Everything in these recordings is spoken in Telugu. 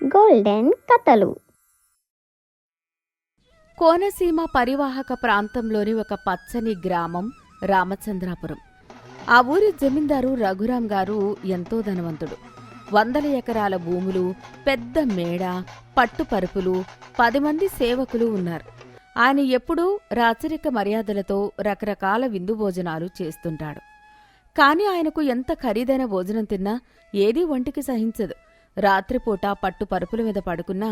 గోల్డెన్ కథలు. కోనసీమ పరివాహక ప్రాంతంలోని ఒక పచ్చని గ్రామం రామచంద్రాపురం. ఆ ఊరి జమీందారు రఘురాం గారు ఎంతో ధనవంతుడు. వందల ఎకరాల భూములు, పెద్ద మేడ, పట్టుపరుపులు, 10 మంది సేవకులు ఉన్నారు. ఆయన ఎప్పుడూ రాచరిక మర్యాదలతో రకరకాల విందు భోజనాలు చేస్తుంటాడు. కాని ఆయనకు ఎంత ఖరీదైన భోజనం తిన్నా ఏదీ ఒంటికి సహించదు. రాత్రిపూట పట్టు పరుపుల మీద పడుకున్నా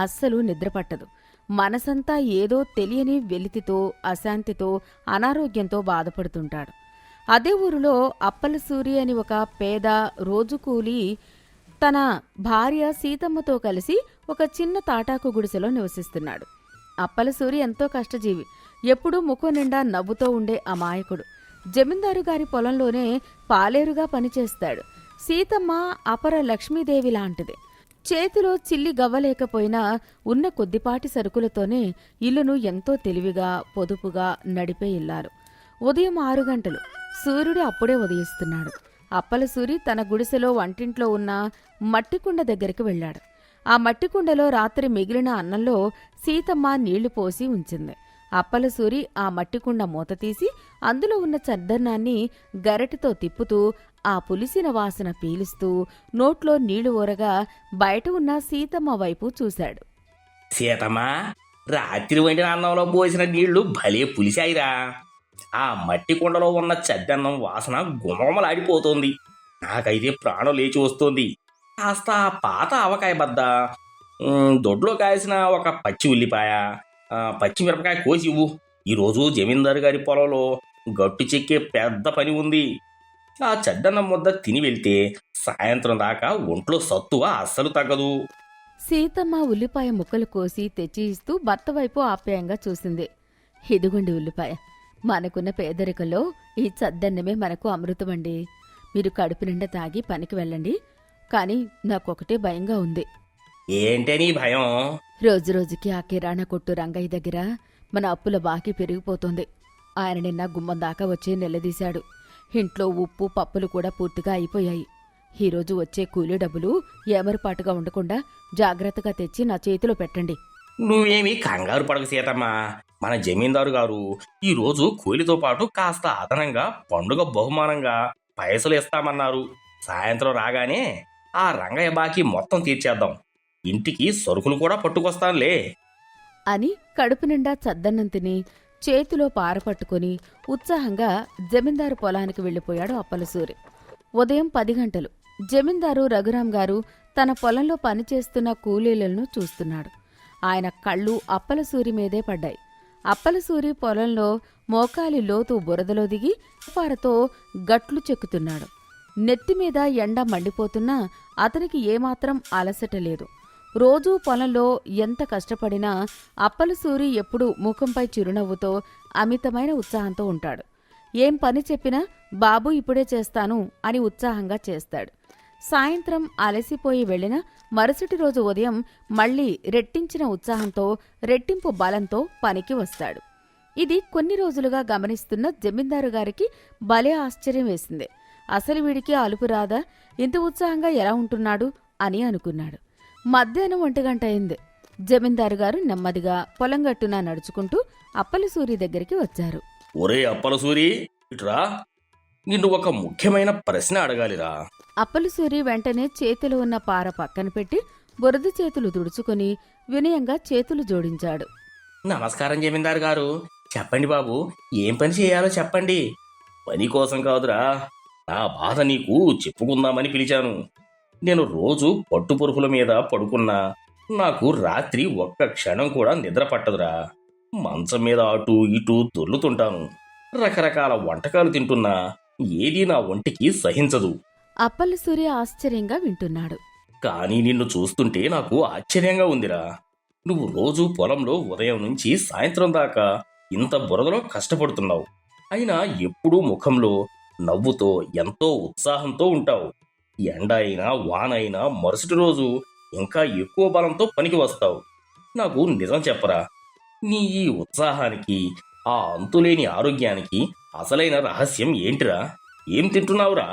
అస్సలు నిద్రపట్టదు. మనసంతా ఏదో తెలియని వెలితితో, అశాంతితో, అనారోగ్యంతో బాధపడుతుంటాడు. అదే ఊరిలో అప్పలసూరి అని ఒక పేద రోజుకూలి తన భార్య సీతమ్మతో కలిసి ఒక చిన్న తాటాకు గుడిసెలో నివసిస్తున్నాడు. అప్పలసూరి ఎంతో కష్టజీవి. ఎప్పుడూ ముఖం నిండా నవ్వుతో ఉండే అమాయకుడు. జమీందారు గారి పొలంలోనే పాలేరుగా పనిచేస్తాడు. సీతమ్మ అపర లక్ష్మీదేవి లాంటిది. చేతిలో చిల్లి గవ్వలేకపోయినా ఉన్న కొద్దిపాటి సరుకులతోనే ఇల్లును ఎంతో తెలివిగా, పొదుపుగా నడిపే ఇల్లాలు. ఉదయం 6 గంటలు. సూర్యుడు అప్పుడే ఉదయిస్తున్నాడు. అప్పలసూరి తన గుడిసెలో వంటింట్లో ఉన్న మట్టికుండ దగ్గరికి వెళ్ళాడు. ఆ మట్టికుండలో రాత్రి మిగిలిన అన్నంలో సీతమ్మ నీళ్లు పోసి ఉంచింది. అప్పలసూరి ఆ మట్టికుండ మూత తీసి అందులో ఉన్న చద్దన్నాన్ని గరటితో తిప్పుతూ ఆ పులిసిన వాసన పీలుస్తూ నోట్లో నీళ్లు ఊరగా బయట ఉన్న సీతమ్మ వైపు చూశాడు. సీతమ్మా, రాత్రి వండిన అన్నంలో పోసిన నీళ్లు భలే పులిశాయిరా. ఆ మట్టి కుండలో ఉన్న చద్దన్నం వాసన గుమగుమలాడిపోతోంది. నాకైతే ప్రాణం లేచి వస్తోంది. కాస్త ఆ పాత ఆవకాయ బద్ద, దొడ్లో కాసిన ఒక పచ్చి ఉల్లిపాయ, పచ్చిమిరపకాయ కోసి ఇవ్వు. ఈరోజు జమీందారు గారి పొలంలో గట్టు చెక్కే పెద్ద పని ఉంది. ఆ చద్దన్నం ముద్ద తిని వెళ్తే సాయంత్రం దాకా ఒంట్లో సత్తువ అస్సలు తగ్గదు. సీతమ్మ ఉల్లిపాయ ముక్కలు కోసి తెచ్చి ఇస్తూ భర్త వైపు ఆప్యాయంగా చూసింది. ఇదిగోండి ఉల్లిపాయ. మనకున్న పేదరికంలో ఈ చద్దన్నమే మనకు అమృతమండి. మీరు కడుపు నిండా తాగి పనికి వెళ్ళండి. కాని నాకొకటే భయంగా ఉంది. ఏంటని భయం? రోజురోజుకి ఆ కిరాణా కొట్టు రంగయ్య దగ్గర మన అప్పుల బాకీ పెరిగిపోతుంది. ఆయన నిన్న గుమ్మం దాకా వచ్చి నిలదీశాడు. ఇంట్లో ఉప్పు, పప్పులు కూడా పూర్తిగా అయిపోయాయి. ఈరోజు వచ్చే కూలీ డబ్బులు ఏమరపాటుగా ఉండకుండా జాగ్రత్తగా తెచ్చి నా చేతిలో పెట్టండి. నువ్వేమీ కంగారు పడకు సీతమ్మా. మన జమీందారు గారు ఈరోజు కూలితో పాటు కాస్త అదనంగా పండుగ బహుమానంగా పైసలు ఇస్తామన్నారు. సాయంత్రం రాగానే ఆ రంగయ్య బాకీ మొత్తం తీర్చేద్దాం. ఇంటికి సరుకులు కూడా పట్టుకొస్తానులే అని కడుపు నిండా చద్దన్నం తిని చేతిలో పారపట్టుకుని ఉత్సాహంగా జమీందారు పొలానికి వెళ్లిపోయాడు అప్పలసూరి. ఉదయం 10 గంటలు. జమీందారు రఘురాం గారు తన పొలంలో పనిచేస్తున్న కూలీలను చూస్తున్నాడు. ఆయన కళ్ళు అప్పలసూరి మీదే పడ్డాయి. అప్పలసూరి పొలంలో మోకాలి లోతు బురదలో దిగి పారతో గట్లు చెక్కుతున్నాడు. నెత్తిమీద ఎండ మండిపోతున్నా అతనికి ఏమాత్రం అలసట లేదు. రోజూ పొలంలో ఎంత కష్టపడినా అప్పలసూరి ఎప్పుడూ ముఖంపై చిరునవ్వుతో, అమితమైన ఉత్సాహంతో ఉంటాడు. ఏం పని చెప్పినా బాబు ఇప్పుడే చేస్తాను అని ఉత్సాహంగా చేస్తాడు. సాయంత్రం అలసిపోయి వెళ్లిన మరుసటి రోజు ఉదయం మళ్లీ రెట్టించిన ఉత్సాహంతో, రెట్టింపు బలంతో పనికి వస్తాడు. ఇది కొన్ని రోజులుగా గమనిస్తున్న జమీందారు గారికి భలే ఆశ్చర్యం వేసింది. అసలు వీడికి అలుపు రాదా? ఇంత ఉత్సాహంగా ఎలా ఉంటున్నాడు అని అనుకున్నాడు. మధ్యాహ్నం 1 గంట అయింది. జమీందారు గారు నెమ్మదిగా పొలంగట్టున నడుచుకుంటూ అప్పలసూరి దగ్గరికి వచ్చారు. ఒరే అప్పలసూరి, ఇట్రా. నిన్ను ఒక ముఖ్యమైన ప్రశ్న అడగాలిరా. అప్పలసూరి వెంటనే చేతిలో ఉన్న పార పక్కన పెట్టి బురద చేతులు తుడుచుకుని వినయంగా చేతులు జోడించాడు. నమస్కారం జమీందారు గారు. చెప్పండి బాబు, ఏం పని చేయాలో చెప్పండి. పని కోసం కాదురా, నా బాధ నీకు చెప్పుకుందామని పిలిచాను. నేను రోజు పట్టుపరుపుల మీద పడుకున్నా నాకు రాత్రి ఒక్క క్షణం కూడా నిద్ర పట్టదురా. మంచం మీద అటు ఇటు దొర్లుతుంటాను. రకరకాల వంటకాలు తింటున్నా ఏదీ నా ఒంటికి సహించదు. అప్పలసూరి ఆశ్చర్యంగా వింటున్నాడు. కానీ నిన్ను చూస్తుంటే నాకు ఆశ్చర్యంగా ఉందిరా. నువ్వు రోజు పొలంలో ఉదయం నుంచి సాయంత్రం దాకా ఇంత బురదలో కష్టపడుతున్నావు. అయినా ఎప్పుడూ ముఖంలో నవ్వుతో, ఎంతో ఉత్సాహంతో ఉంటావు. ఎండ అయినా వాన అయినా మరుసటి రోజు ఇంకా ఎక్కువ బలంతో పనికి వస్తావు. నాకు నిజం చెప్పరా, నీ ఈ ఉత్సాహానికి, ఆ అంతులేని ఆరోగ్యానికి అసలైన రహస్యం ఏంటిరా? ఏం తింటున్నావురా?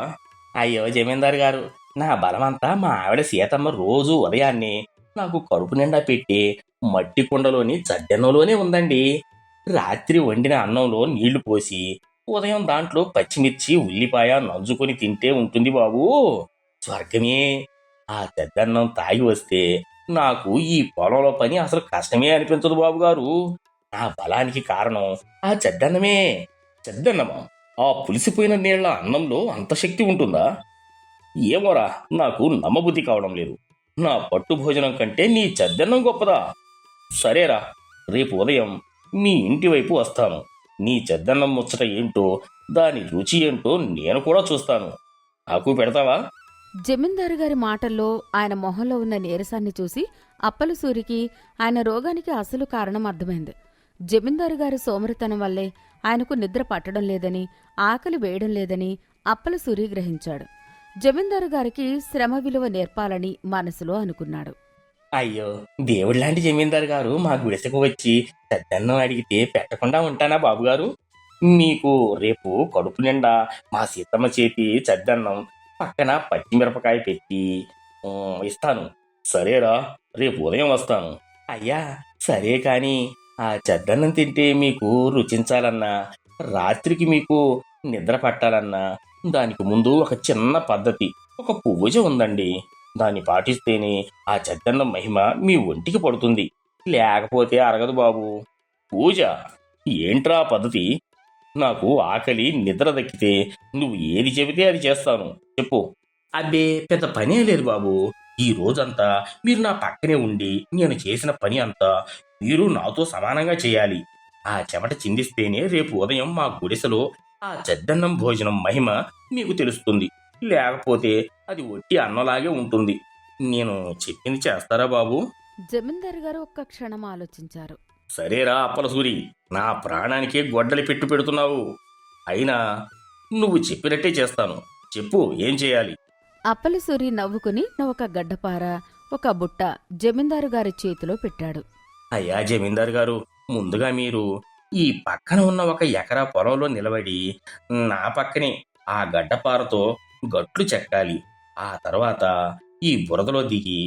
అయ్యో జమీందారు గారు, నా బలమంతా మా ఆవిడ సీతమ్మ రోజు ఉదయాన్నే నాకు కడుపు నిండా పెట్టే మట్టి కుండలోని చద్దెన్నంలోనే ఉందండి. రాత్రి వండిన అన్నంలో నీళ్లు పోసి ఉదయం దాంట్లో పచ్చిమిర్చి ఉల్లిపాయ నంజుకొని తింటే ఉంటుంది బాబు, స్వర్గమే. ఆ చద్దన్నం తాగి వస్తే నాకు ఈ పొలంలో పని అసలు కష్టమే అనిపించదు బాబు గారు. నా బలానికి కారణం ఆ చద్దన్నమే. చద్దన్నమా? ఆ పులిసిపోయిన నీళ్ల అన్నంలో అంత శక్తి ఉంటుందా? ఏమోరా, నాకు నమ్మబుద్ధి కావడం లేదు. నా పట్టు భోజనం కంటే నీ చద్దన్నం గొప్పదా? సరేరా, రేపు ఉదయం మీ ఇంటి వైపు వస్తాను. నీ చద్దన్నం ముచ్చట ఏంటో, దాని రుచి ఏంటో నేను కూడా చూస్తాను. నాకు పెడతావా? జమీందారు గారి మాటల్లో ఆయన మొహంలో ఉన్న నీరసాన్ని చూసి అప్పలసూరికి ఆయన రోగానికి అసలు కారణం అర్థమైంది. జమీందారు గారి సోమరితనం వల్లే ఆయనకు నిద్ర పట్టడం లేదని, ఆకలి వేయడం లేదని అప్పలసూరి గ్రహించాడు. జమీందారు గారికి శ్రమ విలువ నేర్పాలని మనసులో అనుకున్నాడు. అయ్యో, దేవుళ్ళలాంటి జమీందారు గారు మా గుడిసెకు వచ్చి చద్దన్నం అడిగితే పెట్టకుండా ఉంటానా బాబుగారు? మీకు రేపు కడుపు నిండా మా సీతమ్మ చేతి చద్దన్నం పక్కన పచ్చిమిరపకాయ పెట్టి ఇస్తాను. సరేరా, రేపు ఉదయం వస్తాను. అయ్యా, సరే కాని ఆ చద్దన్నం తింటే మీకు రుచించాలన్నా, రాత్రికి మీకు నిద్ర పట్టాలన్నా దానికి ముందు ఒక చిన్న పద్ధతి, ఒక పూజ ఉందండి. దాన్ని పాటిస్తేనే ఆ చద్దన్నం మహిమ మీ ఒంటికి పడుతుంది, లేకపోతే అరగదు బాబు. పూజ? ఏంట్రా పద్ధతి? నాకు ఆకలి నిద్ర దక్కితే నువ్వు ఏది చెబితే అది చేస్తాను, చెప్పు. అబ్బే, పెద్ద పనే లేదు బాబు. ఈ రోజంతా మీరు నా పక్కనే ఉండి నేను చేసిన పని అంతా మీరు నాతో సమానంగా చేయాలి. ఆ చెమట చిందిస్తేనే రేపు ఉదయం మా గుడిసెలో ఆ చద్దన్నం భోజనం మహిమ మీకు తెలుస్తుంది, లేకపోతే అది ఒట్టి అన్నలాగే ఉంటుంది. నేను చెప్పింది చేస్తారా బాబు? జమీందారు గారు ఒక్క క్షణం ఆలోచించారు. సరేరా అప్పలసూరి, నా ప్రాణానికే గొడ్డలి పెడుతున్నావు. అయినా నువ్వు చెప్పినట్టే చేస్తాను. చెప్పు, ఏం చేయాలి? అప్పలసూరి నవ్వుకుని ఒక గడ్డపార, ఒక బుట్ట జమీందారు గారి చేతిలో పెట్టాడు. అయ్యా జమీందారు గారు, ముందుగా మీరు ఈ పక్కన ఉన్న ఒక ఎకరా పొలంలో నిలబడి నా పక్కనే ఆ గడ్డపారతో గట్లు చెక్కాలి. ఆ తర్వాత ఈ బురదలో దిగి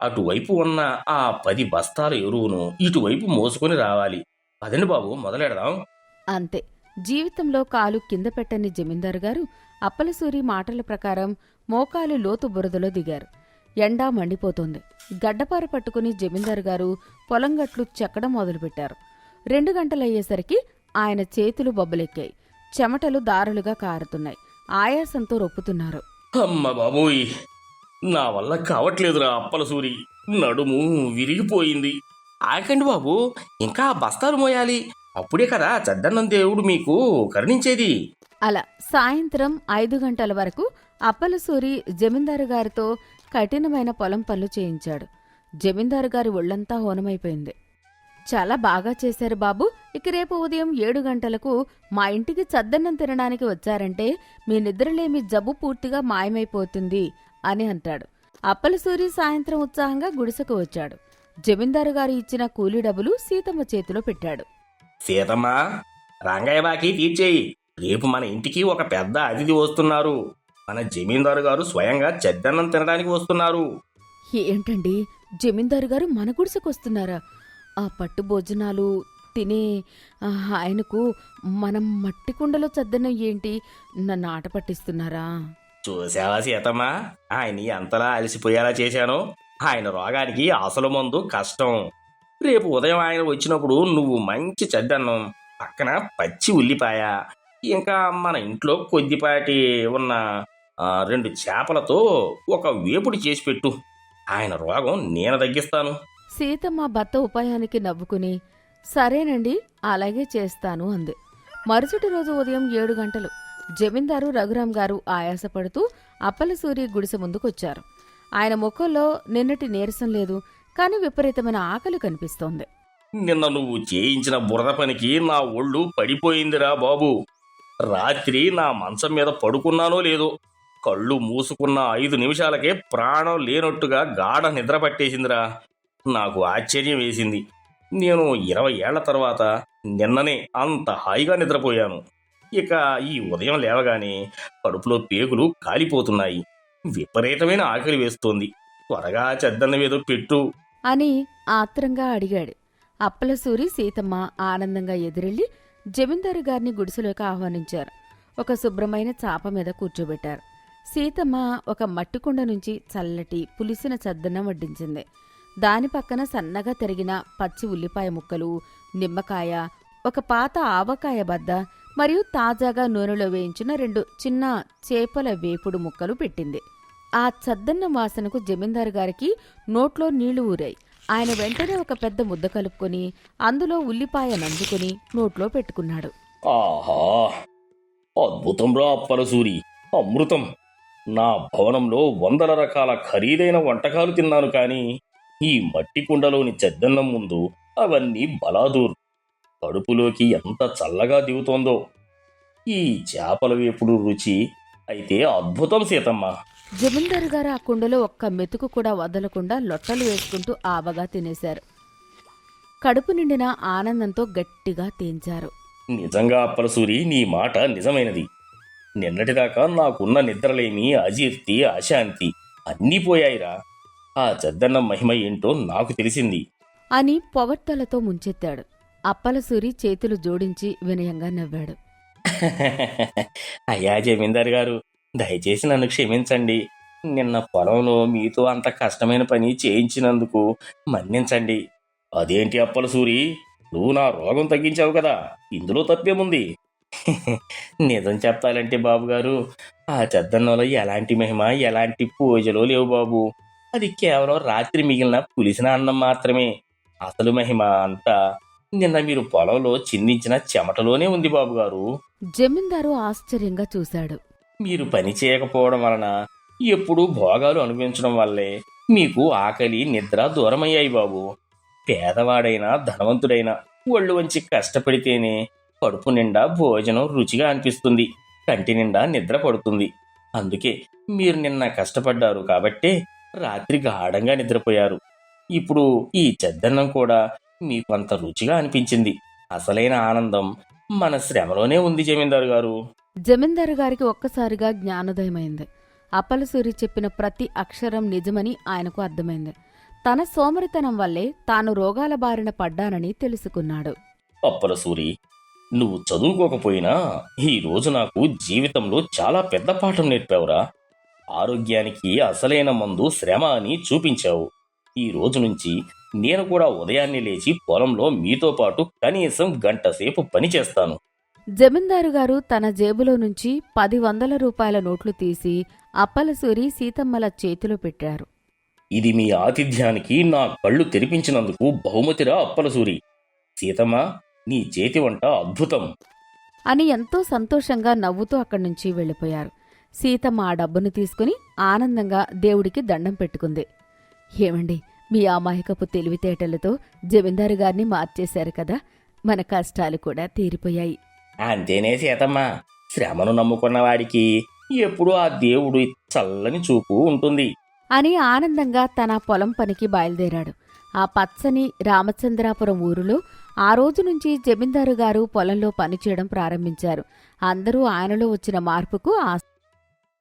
అటువైపు ఉన్న ఆ 10 బస్తాల ఎరువును ఇటువైపు మోసుకొని రావాలి. పదండి బాబు, మొదలెడదాం. అంతే. జీవితంలో కాలు కింద పెట్టని జమీందారు గారు అప్పలసూరి మాటల ప్రకారం మోకాలు లోతు బురదలో దిగారు. ఎండా మండిపోతోంది. గడ్డపార పట్టుకుని జమీందారు గారు పొలంగట్లు చెక్కడం మొదలుపెట్టారు. 2 గంటలయ్యేసరికి ఆయన చేతులు బొబ్బలెక్కాయి. చెమటలు దారులుగా కారుతున్నాయి. ఆయాసంతో రొప్పుతున్నారు. అమ్మ బాబోయ్, నా వల్ల కావట్లేదురా అప్పలసూరి, నడుము విరిగిపోయింది. ఆగండి బాబు, ఇంకా బస్తాలు మోయాలి. అప్పుడే కదా చద్దన్నం దేవుడు మీకు కరుణించేది. అలా సాయంత్రం 5 గంటల వరకు అప్పలసూరి జమీందారు గారితో కఠినమైన పొలం పనులు చేయించాడు. జమీందారు గారి ఒళ్లంతా హోనమైపోయింది. చాలా బాగా చేశారు బాబు. ఇక రేపు ఉదయం 7 గంటలకు మా ఇంటికి చద్దన్నం తినడానికి వచ్చారంటే మీ నిద్రలేమి జబ్బు పూర్తిగా మాయమైపోతుంది అని అంటాడు. అప్పలసూరి సాయంత్రం ఉత్సాహంగా గుడిసెకు వచ్చాడు. జమీందారు గారు ఇచ్చిన కూలీ డబ్బులు సీతమ్మ చేతిలో పెట్టాడు. సీతమ్మ, రంగయ్య బాకీ తీర్చేయి. రేపు మన ఇంటికి ఒక పెద్ద అతిథి వస్తున్నారు. మన జమీందారు గారు స్వయంగా చద్దన్నం తినడానికి వస్తున్నారు. ఏంటండి, జమీందారు గారు మన గుడిసెకొస్తున్నారా? ఆ పట్టు భోజనాలు తినే ఆయనకు మనం మట్టి కుండలో చద్దన్నం ఏంటి, నన్ను ఆట పట్టిస్తున్నారా? చూసావా సీతమ్మ, ఆయన్ని ఎంతలా అలసిపోయేలా చేశానో. ఆయన రోగానికి అసలు మందు కష్టం. రేపు ఉదయం ఆయన వచ్చినప్పుడు నువ్వు మంచి చద్దన్నం పక్కన పచ్చి ఉల్లిపాయ, ఇంకా మన ఇంట్లో కొద్దిపాటి ఉన్న 2 చేపలతో ఒక వేపుడు చేసి పెట్టు. ఆయన రోగం నేను తగ్గిస్తాను. సీతమ్మ భర్త ఉపాయానికి నవ్వుకుని సరేనండి, అలాగే చేస్తాను అంది. మరుసటి రోజు ఉదయం 7 గంటలు జమీందారు రఘురాం గారు ఆయాసపడుతూ అప్పలసూరి గుడిసె ముందుకొచ్చారు. ఆయన ముఖంలో నిన్నటి నీరసం లేదు, కాని విపరీతమైన ఆకలి కనిపిస్తోంది. నిన్న నువ్వు చేయించిన బురద పనికి నా ఒళ్ళు పడిపోయిందిరా బాబు. రాత్రి నా మంచం మీద పడుకున్నానో లేదో, కళ్ళు మూసుకున్న 5 నిమిషాలకే ప్రాణం లేనట్టుగా గాఢ నిద్ర పట్టేసిందిరా. నాకు ఆశ్చర్యం వేసింది. నేను 20 ఏళ్ల తర్వాత నిన్ననే అంత హాయిగా నిద్రపోయాను. ఇక ఈ ఉదయం లేవగానే కడుపులో పేగులు కాలిపోతున్నాయి. విపరీతమైన ఆకలి వేస్తోంది. త్వరగా చద్దన్నం ఏదో పెట్టు. అని ఆత్రంగా అడిగాడు. అప్పలసూరి సీతమ్మ ఆనందంగా ఎదురెళ్లి జమీందారు గారిని గుడిసెలోకి ఆహ్వానించారు. ఒక శుభ్రమైన చాప మీద కూర్చోబెట్టారు. సీతమ్మ ఒక మట్టికుండ నుంచి చల్లటి పులిసిన చద్దన్నం వడ్డించింది. దాని పక్కన సన్నగా తరిగిన పచ్చి ఉల్లిపాయ ముక్కలు, నిమ్మకాయ, ఒక పాత ఆవకాయ బద్ద మరియు తాజాగా నూనెలో వేయించిన 2 చిన్న చేపల వేపుడు ముక్కలు పెట్టింది. ఆ చద్దన్నం వాసనకు జమీందారు గారికి నోట్లో నీళ్లు ఊరాయి. ఆయన వెంటనే ఒక పెద్ద ముద్ద కలుపుకొని అందులో ఉల్లిపాయ నందుకుని నోట్లో పెట్టుకున్నాడు. ఆహా, అద్భుతం రా అప్పలసూరి, అమృతం. నా భవనంలో 100 రకాల ఖరీదైన వంటకాలు తిన్నాను, కానీ ఈ మట్టి కుండలోని చెద్దన్నం ముందు అవన్నీ బలాదూర్. కడుపులోకి ఎంత చల్లగా దిగుతోందో. ఈ చేపల వేపుడు రుచి అయితే అద్భుతం సీతమ్మ. జమీందారు గారు ఆ కుండలో ఒక్క మెతుకు కూడా వదలకుండా లొట్టలు వేసుకుంటూ ఆవగా తినేశారు. కడుపు నిండిన ఆనందంతో గట్టిగా తేంచారు. నిజంగా అప్పలసూరి, నీ మాట నిజమైనది. నిన్నటిదాకా నాకున్న నిద్రలేమి, అజీర్తి, అశాంతి అన్నీ పోయాయిరా. ఆ చెద్దన్నం మహిమ ఏంటో నాకు తెలిసింది అని పొగడ్తలతో ముంచెత్తాడు. అప్పలసూరి చేతులు జోడించి వినయంగా నవ్వాడు. అయ్యా జమీందారు గారు, దయచేసి నన్ను క్షమించండి. నిన్న పొలంలో మీతో అంత కష్టమైన పని చేయించినందుకు మన్నించండి. అదేంటి అప్పలసూరి, నువ్వు నా రోగం తగ్గించావు కదా, ఇందులో తప్పేముంది? నిజం చెప్పాలంటే బాబుగారు, ఆ చెద్దన్నంలో ఎలాంటి మహిమ, ఎలాంటి పూజలో లేవు బాబు. అది కేవలం రాత్రి మిగిలిన పులిసిన అన్నం మాత్రమే. అసలు మహిమ అంతా నిన్న మీరు పొలంలో చిందించిన చెమటలోనే ఉంది బాబుగారు. జమీందారు ఆశ్చర్యంగా చూశాడు. మీరు పని చేయకపోవడం వలన, ఎప్పుడూ భోగాలు అనుభవించడం వల్లే మీకు ఆకలి, నిద్ర దూరమయ్యాయి బాబు. పేదవాడైనా ధనవంతుడైనా ఒళ్ళు వంచి కష్టపడితేనే కడుపు నిండా భోజనం రుచిగా అనిపిస్తుంది, కంటి నిండా నిద్ర పడుతుంది. అందుకే మీరు నిన్న కష్టపడ్డారు కాబట్టే రాత్రి గాఢంగా నిద్రపోయారు. ఇప్పుడు ఈ చెద్దన్నం కూడా మీకు అంత రుచిగా అనిపించింది. అసలైన ఆనందం మన శ్రమలోనే ఉంది జమీందారు గారు. జమీందారు గారికి ఒక్కసారిగా జ్ఞానోదయమైంది. అప్పలసూరి చెప్పిన ప్రతి అక్షరం నిజమని ఆయనకు అర్థమైంది. తన సోమరితనం వల్లే తాను రోగాల బారిన పడ్డానని తెలుసుకున్నాడు. అప్పలసూరి, నువ్వు చదువుకోకపోయినా ఈ రోజు నాకు జీవితంలో చాలా పెద్ద పాఠం నేర్పావురా. ఆరోగ్యానికి అసలైన మందు శ్రమ అని చూపించావు. ఈ రోజు నుంచి నేను కూడా ఉదయాన్నే లేచి పొలంలో మీతో పాటు కనీసం గంట సేపు పని చేస్తాను. జమీందారు గారు తన జేబులో నుంచి 10 రూపాయల నోట్లు తీసి అప్పలసూరి సీతమ్మల చేతిలో పెట్టారు. ఇది మీ ఆతిథ్యానికి నా కళ్ళు తెరిపించినందుకు బహుమతిరా అప్పలసూరి. సీతమ్మ, నీ చేతి వంట అద్భుతం అని ఎంతో సంతోషంగా నవ్వుతూ అక్కడ్నుంచి వెళ్ళిపోయారు. సీతమ్మ ఆ డబ్బును తీసుకుని ఆనందంగా దేవుడికి దండం పెట్టుకుంది. ఏమండి, మీ అమాయకపు తెలివితేటలతో జమీందారు గారిని మార్చేశారు కదా, మన కష్టాలు కూడా తీరిపోయాయి. అంతేనే సీతమ్మ, శ్రమను నమ్ముకున్న వాడికి ఎప్పుడూ ఆ దేవుడు చల్లని చూపు ఉంటుంది అని ఆనందంగా తన పొలం పనికి బయలుదేరాడు. ఆ పచ్చని రామచంద్రాపురం ఊరిలో ఆ రోజు నుంచి జమీందారు గారు పొలంలో పనిచేయడం ప్రారంభించారు. అందరూ ఆయనలో వచ్చిన మార్పుకు